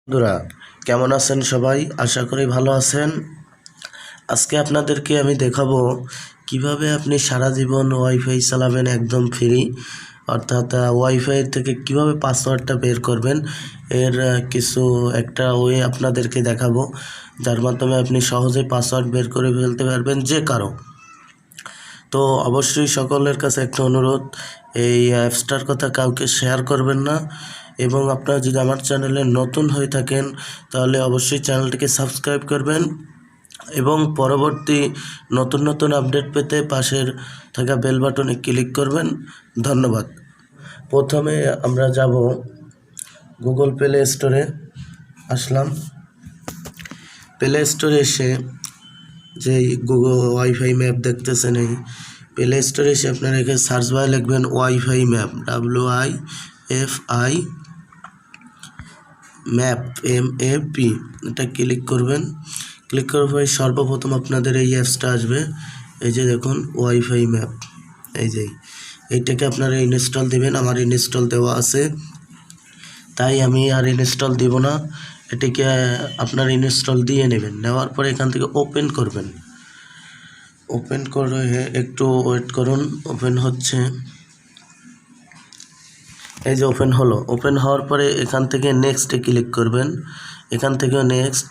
বন্ধুরা কেমন আছেন সবাই? আশা করি ভালো আছেন। আজকে আপনাদেরকে আমি দেখাবো কিভাবে আপনি সারা জীবন ওয়াইফাই চালাবেন একদম ফ্রি, অর্থাৎ ওয়াইফাই থেকে কিভাবে পাসওয়ার্ডটা বের করবেন। এর কিছু একটা ওয়ে আপনাদেরকে দেখাবো, যার মাধ্যমে আপনি সহজেই পাসওয়ার্ড বের করে ফেলতে পারবেন যে কারো। তো অবশ্যই সকলের কাছে একটা অনুরোধ, এই অ্যাপসটার কথা কাউকে শেয়ার করবেন না, এবং আপনারা যদি আমার চ্যানেলে নতুন হয়ে থাকেন তাহলে অবশ্যই চ্যানেলটিকে সাবস্ক্রাইব করবেন এবং পরবর্তী নতুন নতুন আপডেট পেতে পাশের থাকা বেল বাটনে ক্লিক করবেন। ধন্যবাদ। প্রথমে আমরা যাব গুগল প্লে স্টোরে। আসলাম, প্লে স্টোরে এসে যেই গুগল ওয়াইফাই ম্যাপ দেখতেছেন, এই প্লে স্টোরে এসে আপনারা এখানে সার্চ বারে লিখবেন wifi map, WIFI map, MAP, এটা ক্লিক করবেন। ক্লিক করার পরে সর্বপ্রথম আপনাদের এই অ্যাপসটা আসবে। এই যে দেখুন ওয়াইফাই ম্যাপ, এই যে এইটাকে আপনারা ইনস্টল দিবেন। আমার ইনস্টল দেওয়া আছে, তাই আমি আর ইনস্টল দিব না, এটিকে আপনার ইনস্টল দিয়ে নেবেন। নেওয়ার পরে এখান থেকে ওপেন করবেন। ওপেন করে একটু ওয়েট করুন, ওপেন হচ্ছে। এই যে ওপেন হলো। ওপেন হওয়ার পরে এখান থেকে নেক্সটে ক্লিক করবেন। এখান থেকে নেক্সট,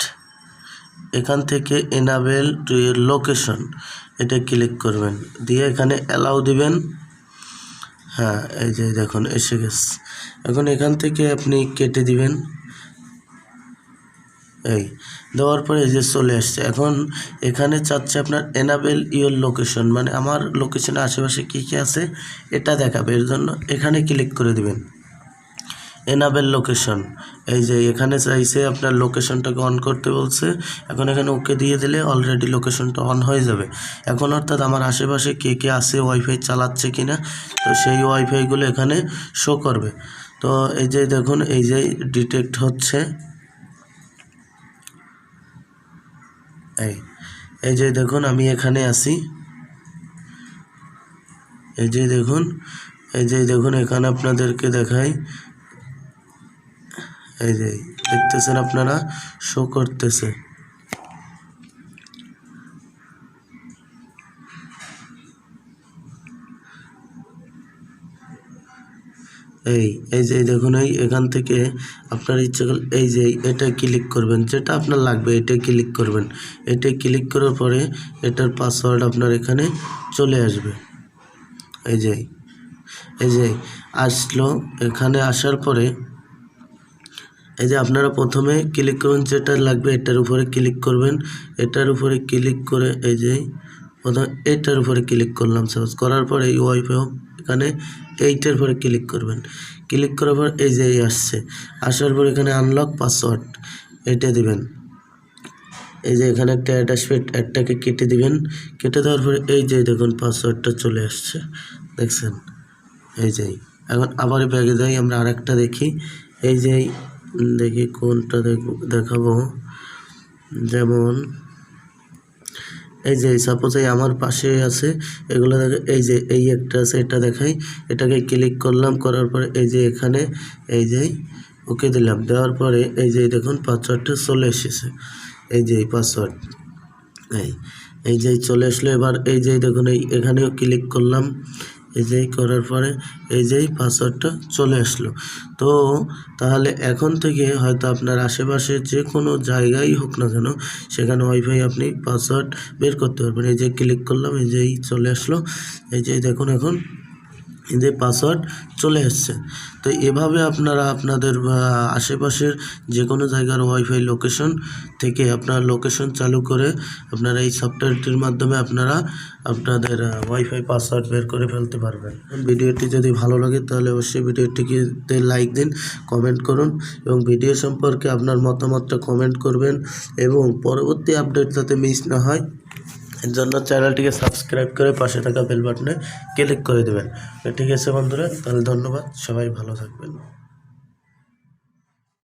এখান থেকে এনাবেল টু ইউর লোকেশন, এটা ক্লিক করবেন, দিয়ে এখানে অ্যালাউ দিবেন। হ্যাঁ, এই যে দেখুন এসে গেছে। এখন এখান থেকে আপনি কেটে দিবেন। এই দেওয়ার পরে এই যে চলে আসছে। এখন এখানে চাচ্ছে আপনার এনাবেল ইউর লোকেশন, মানে আমার লোকেশনের আশেপাশে কী কী আছে এটা দেখাবে। এর জন্য এখানে ক্লিক করে দিবেন, এনাবেল লোকেশন। এই যে এখানে চাইছে আপনার লোকেশনটাকে অন করতে বলছে। এখন এখানে ওকে দিয়ে দিলে অলরেডি লোকেশনটা অন হয়ে যাবে। এখন অর্থাৎ আমার আশেপাশে কে কে আছে, ওয়াইফাই চালাচ্ছে কিনা, তো সেই ওয়াইফাইগুলো এখানে শো করবে। তো এই যে দেখুন, এই যে ডিটেক্ট হচ্ছে। এই যে দেখুন আমি এখানে আছি। এই যে দেখুন এখানে আপনাদেরকে দেখাই। এই যে দেখতেছেন আপনারা, শো করতেছে। এই যে দেখুন, এখান থেকে আপনার ইচ্ছা করলে এই যে এটা ক্লিক করবেন, যেটা আপনার লাগবে এটা ক্লিক করবেন। এটা ক্লিক করার পরে এটার পাসওয়ার্ড আপনার এখানে চলে আসবে। এই যে আসলো। এখানে আসার পরে এই যে আপনারা প্রথমে ক্লিক করবেন, যেটা লাগবে এটার উপরে ক্লিক করবেন। এটার উপরে ক্লিক করে এই যে প্রথমে এটার উপরে ক্লিক করলাম। সার্চ করার পরে এই ওয়াইফাই এখানে এইটার উপরে ক্লিক করবেন। ক্লিক করার পর এই যে আসছে। আসার পর এখানে আনলক পাসওয়ার্ড, এটা দিবেন। এই যে এখানে একটা অ্যাড আসবে, অ্যাডটাকে কেটে দিবেন। কেটে দেওয়ার পরে এই যে দেখুন পাসওয়ার্ডটা চলে আসছে, দেখছেন। এই যে এখন আবার ব্যাগে যাই, আমরা আরেকটা দেখি। এই যে দেখি কোনটা দেখাবো। যেমন এই যে সাপোজ এই আমার পাশে আছে, এগুলো দেখে এই যে এই একটা আছে, এটা দেখাই। এটাকে ক্লিক করলাম, করার পরে এই যে এখানে এই যে ওকে দিলাম। দেওয়ার পরে এই যে দেখুন পাসওয়ার্ডটা চলে এসেছে। এই যে পাসওয়ার্ড এই যে চলে আসলো। এবার এই যে দেখুন এখানেও ক্লিক করলাম। এই যে করার পরে এই যে পাসওয়ার্ডটা চলে আসলো। তো তাহলে এখন থেকে হয়তো আপনার আশেপাশে যে কোনো জায়গায় হোক না কেন, সেখানে ওয়াইফাই আপনি পাসওয়ার্ড বের করতে পারবেন। এই যে ক্লিক করলাম, এই যে চলে আসলো। এই যে দেখুন এখন এই যে পাসওয়ার্ড চলে আসছে। তো এভাবে আপনারা আপনাদের আশেপাশের যে কোনো জায়গার ওয়াইফাই লোকেশন থেকে আপনার লোকেশন চালু করে আপনারা এই সফটওয়্যারটির মাধ্যমে আপনারা আপনাদের ওয়াইফাই পাসওয়ার্ড বের করে ফেলতে পারবেন। ভিডিওটি যদি ভালো লাগে তাহলে অবশ্যই ভিডিওটিকে লাইক দিন, কমেন্ট করুন এবং ভিডিও সম্পর্কে আপনার মতামতটা কমেন্ট করবেন, এবং পরবর্তী আপডেট যাতে মিস না হয় এর জন্য চ্যানেলটিকে সাবস্ক্রাইব করে পাশে থাকা বেল বাটনে ক্লিক করে দেবেন। ঠিক আছে বন্ধুরা, তাহলে ধন্যবাদ, সবাই ভালো থাকবেন।